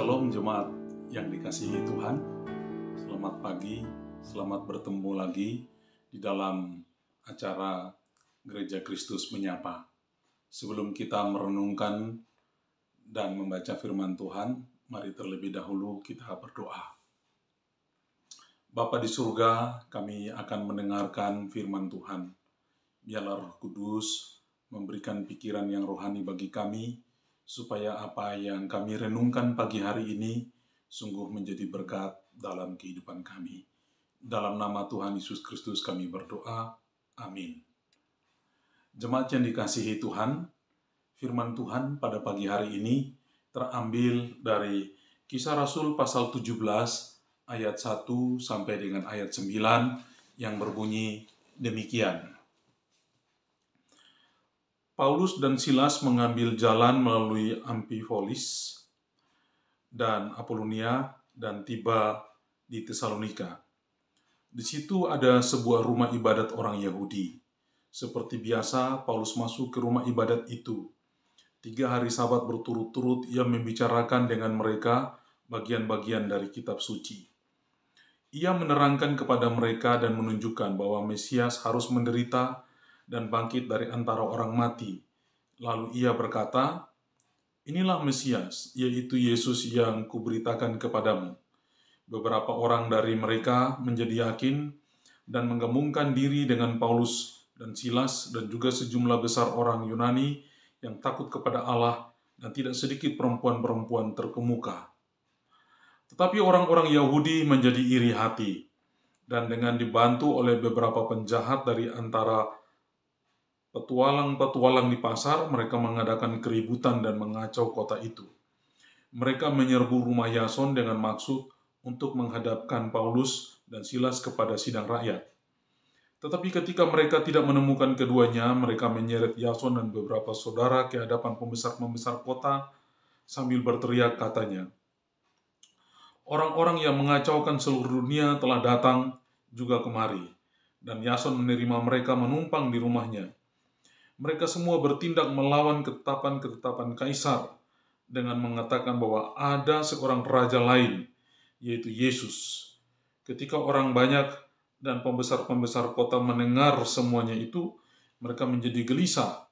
Shalom jemaat yang dikasihi Tuhan. Selamat pagi, selamat bertemu lagi di dalam acara Gereja Kristus Menyapa. Sebelum kita merenungkan dan membaca firman Tuhan, mari terlebih dahulu kita berdoa. Bapa di surga, kami akan mendengarkan firman Tuhan. Biarlah Roh Kudus memberikan pikiran yang rohani bagi kami, supaya apa yang kami renungkan pagi hari ini sungguh menjadi berkat dalam kehidupan kami. Dalam nama Tuhan Yesus Kristus kami berdoa. Amin. Jemaat yang dikasihi Tuhan, firman Tuhan pada pagi hari ini terambil dari Kisah Rasul pasal 17 ayat 1 sampai dengan ayat 9 yang berbunyi demikian. Paulus dan Silas mengambil jalan melalui Amfipolis dan Apolonia dan tiba di Tesalonika. Di situ ada sebuah rumah ibadat orang Yahudi. Seperti biasa, Paulus masuk ke rumah ibadat itu. 3 hari Sabat berturut-turut ia membicarakan dengan mereka bagian-bagian dari kitab suci. Ia menerangkan kepada mereka dan menunjukkan bahwa Mesias harus menderita dan bangkit dari antara orang mati. Lalu ia berkata, "Inilah Mesias, yaitu Yesus yang kuberitakan kepadamu." Beberapa orang dari mereka menjadi yakin dan menggabungkan diri dengan Paulus dan Silas dan juga sejumlah besar orang Yunani yang takut kepada Allah dan tidak sedikit perempuan-perempuan terkemuka. Tetapi orang-orang Yahudi menjadi iri hati dan dengan dibantu oleh beberapa penjahat dari antara petualang-petualang di pasar, mereka mengadakan keributan dan mengacau kota itu. Mereka menyerbu rumah Yason dengan maksud untuk menghadapkan Paulus dan Silas kepada sidang rakyat. Tetapi ketika mereka tidak menemukan keduanya, mereka menyeret Yason dan beberapa saudara ke hadapan pembesar-pembesar kota sambil berteriak katanya, "Orang-orang yang mengacaukan seluruh dunia telah datang juga kemari." Dan Yason menerima mereka menumpang di rumahnya. Mereka semua bertindak melawan ketetapan-ketetapan Kaisar dengan mengatakan bahwa ada seorang raja lain, yaitu Yesus. Ketika orang banyak dan pembesar-pembesar kota mendengar semuanya itu, mereka menjadi gelisah.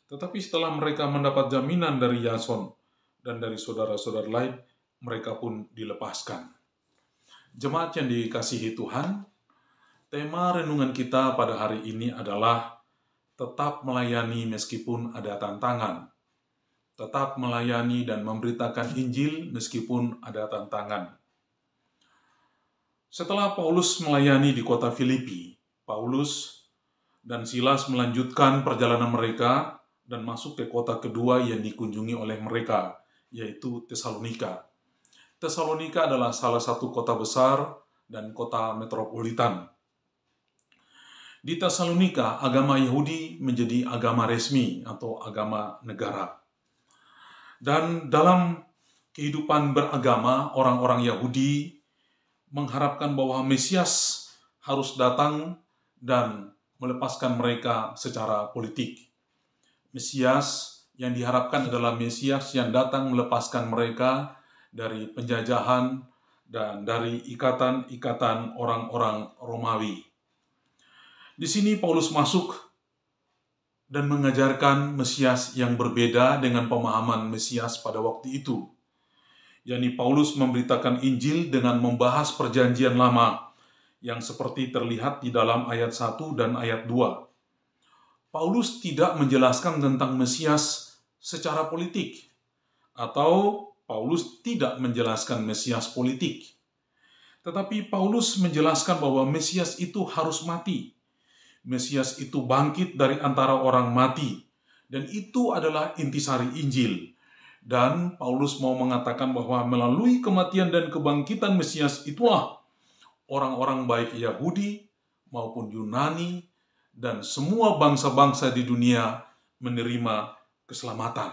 Tetapi setelah mereka mendapat jaminan dari Yason dan dari saudara-saudara lain, mereka pun dilepaskan. Jemaat yang dikasihi Tuhan, tema renungan kita pada hari ini adalah tetap melayani meskipun ada tantangan. Tetap melayani dan memberitakan Injil meskipun ada tantangan. Setelah Paulus melayani di kota Filipi, Paulus dan Silas melanjutkan perjalanan mereka dan masuk ke kota kedua yang dikunjungi oleh mereka, yaitu Tesalonika. Tesalonika adalah salah satu kota besar dan kota metropolitan. Di Tesalonika, agama Yahudi menjadi agama resmi atau agama negara. Dan dalam kehidupan beragama, orang-orang Yahudi mengharapkan bahwa Mesias harus datang dan melepaskan mereka secara politik. Mesias yang diharapkan adalah Mesias yang datang melepaskan mereka dari penjajahan dan dari ikatan-ikatan orang-orang Romawi. Di sini Paulus masuk dan mengajarkan Mesias yang berbeda dengan pemahaman Mesias pada waktu itu. yakni Paulus memberitakan Injil dengan membahas perjanjian lama yang seperti terlihat di dalam ayat 1 dan ayat 2. Paulus tidak menjelaskan tentang Mesias secara politik, atau Paulus tidak menjelaskan Mesias politik. Tetapi Paulus menjelaskan bahwa Mesias itu harus mati. Mesias itu bangkit dari antara orang mati. Dan itu adalah intisari Injil. Dan Paulus mau mengatakan bahwa melalui kematian dan kebangkitan Mesias itulah orang-orang baik Yahudi maupun Yunani dan semua bangsa-bangsa di dunia menerima keselamatan.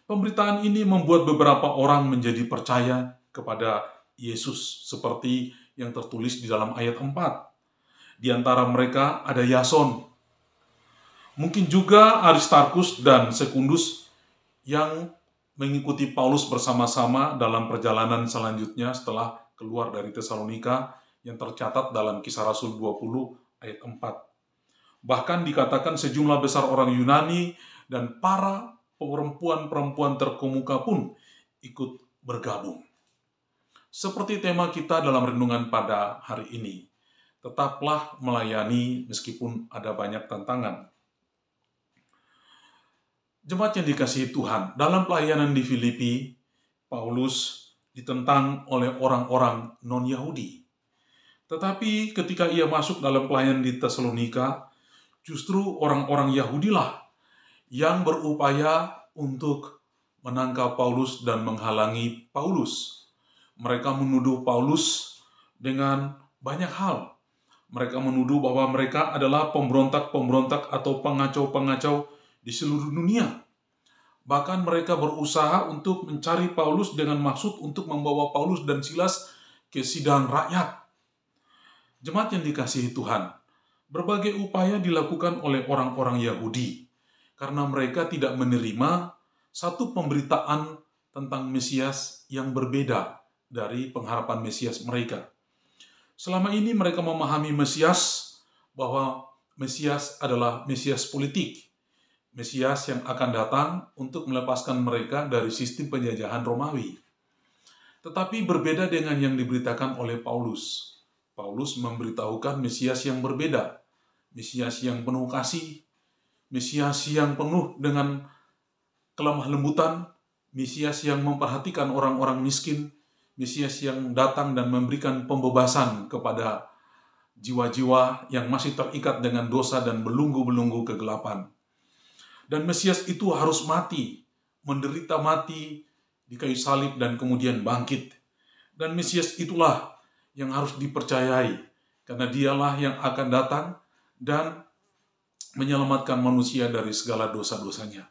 Pemberitaan ini membuat beberapa orang menjadi percaya kepada Yesus seperti yang tertulis di dalam ayat 4. Di antara mereka ada Yason, mungkin juga Aristarkus dan Sekundus yang mengikuti Paulus bersama-sama dalam perjalanan selanjutnya setelah keluar dari Tesalonika yang tercatat dalam Kisah Rasul 20 ayat 4. Bahkan dikatakan sejumlah besar orang Yunani dan para perempuan-perempuan terkemuka pun ikut bergabung. Seperti tema kita dalam renungan pada hari ini, tetaplah melayani meskipun ada banyak tantangan. Jemaat yang dikasihi Tuhan, dalam pelayanan di Filipi, Paulus ditentang oleh orang-orang non-Yahudi. Tetapi ketika ia masuk dalam pelayanan di Tesalonika, justru orang-orang Yahudilah yang berupaya untuk menangkap Paulus dan menghalangi Paulus. Mereka menuduh Paulus dengan banyak hal. Mereka menuduh bahwa mereka adalah pemberontak-pemberontak atau pengacau-pengacau di seluruh dunia. Bahkan mereka berusaha untuk mencari Paulus dengan maksud untuk membawa Paulus dan Silas ke sidang rakyat. Jemaat yang dikasihi Tuhan, berbagai upaya dilakukan oleh orang-orang Yahudi karena mereka tidak menerima satu pemberitaan tentang Mesias yang berbeda dari pengharapan Mesias mereka. Selama ini mereka memahami Mesias bahwa Mesias adalah Mesias politik. Mesias yang akan datang untuk melepaskan mereka dari sistem penjajahan Romawi. Tetapi berbeda dengan yang diberitakan oleh Paulus. Paulus memberitahukan Mesias yang berbeda. Mesias yang penuh kasih. Mesias yang penuh dengan kelemah lembutan. Mesias yang memperhatikan orang-orang miskin. Mesias yang datang dan memberikan pembebasan kepada jiwa-jiwa yang masih terikat dengan dosa dan belenggu-belenggu kegelapan. Dan Mesias itu harus mati, menderita mati di kayu salib dan kemudian bangkit. Dan Mesias itulah yang harus dipercayai, karena dialah yang akan datang dan menyelamatkan manusia dari segala dosa-dosanya.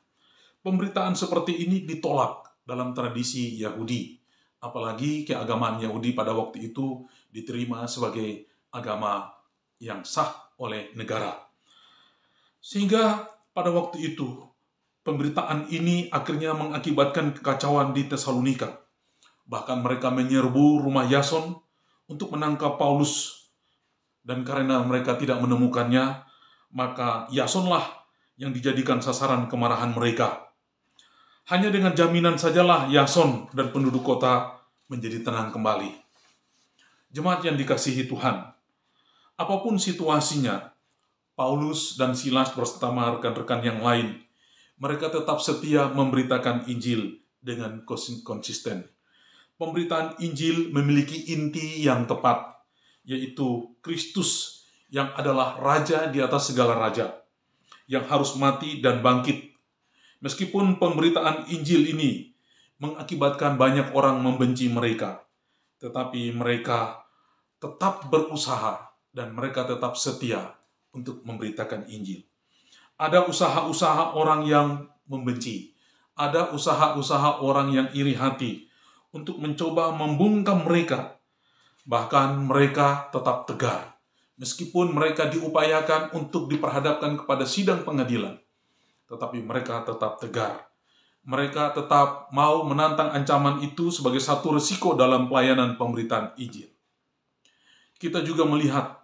Pemberitaan seperti ini ditolak dalam tradisi Yahudi, apalagi keagamaan Yahudi pada waktu itu diterima sebagai agama yang sah oleh negara. Sehingga pada waktu itu, pemberitaan ini akhirnya mengakibatkan kekacauan di Tesalonika. Bahkan mereka menyerbu rumah Yason untuk menangkap Paulus. Dan karena mereka tidak menemukannya, maka Yasonlah yang dijadikan sasaran kemarahan mereka. Hanya dengan jaminan sajalah Yason dan penduduk kota menjadi tenang kembali. Jemaat yang dikasihi Tuhan, apapun situasinya, Paulus dan Silas bersama rekan-rekan yang lain, mereka tetap setia memberitakan Injil dengan konsisten. Pemberitaan Injil memiliki inti yang tepat, yaitu Kristus yang adalah Raja di atas segala raja, yang harus mati dan bangkit. Meskipun pemberitaan Injil ini mengakibatkan banyak orang membenci mereka, tetapi mereka tetap berusaha dan mereka tetap setia untuk memberitakan Injil. Ada usaha-usaha orang yang membenci. Ada usaha-usaha orang yang iri hati untuk mencoba membungkam mereka. Bahkan mereka tetap tegar. Meskipun mereka diupayakan untuk diperhadapkan kepada sidang pengadilan. Tetapi mereka tetap tegar. Mereka tetap mau menantang ancaman itu sebagai satu risiko dalam pelayanan pemberitaan Injil. Kita juga melihat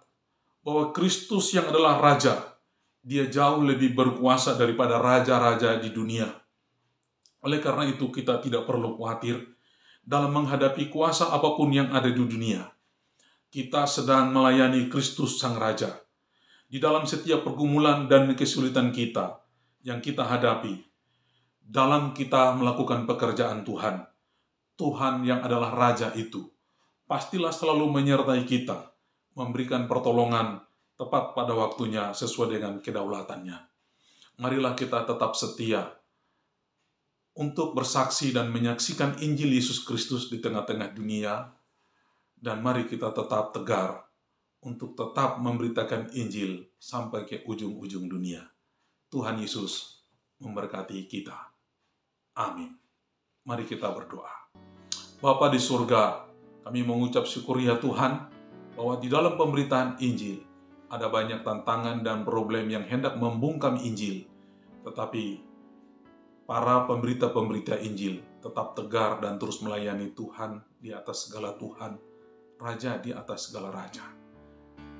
bahwa Kristus yang adalah Raja, dia jauh lebih berkuasa daripada raja-raja di dunia. Oleh karena itu kita tidak perlu khawatir dalam menghadapi kuasa apapun yang ada di dunia. Kita sedang melayani Kristus Sang Raja. Di dalam setiap pergumulan dan kesulitan kita yang kita hadapi, dalam kita melakukan pekerjaan Tuhan, Tuhan yang adalah Raja itu, pastilah selalu menyertai kita, memberikan pertolongan tepat pada waktunya sesuai dengan kedaulatannya. Marilah kita tetap setia untuk bersaksi dan menyaksikan Injil Yesus Kristus di tengah-tengah dunia, dan mari kita tetap tegar untuk tetap memberitakan Injil sampai ke ujung-ujung dunia. Tuhan Yesus memberkati kita. Amin. Mari kita berdoa. Bapa di surga, kami mengucap syukur ya Tuhan, bahwa di dalam pemberitaan Injil ada banyak tantangan dan problem yang hendak membungkam Injil. Tetapi para pemberita-pemberita Injil tetap tegar dan terus melayani Tuhan di atas segala Tuhan, Raja di atas segala Raja.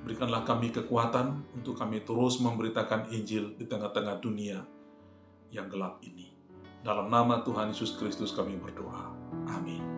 Berikanlah kami kekuatan untuk kami terus memberitakan Injil di tengah-tengah dunia yang gelap ini. Dalam nama Tuhan Yesus Kristus kami berdoa. Amin.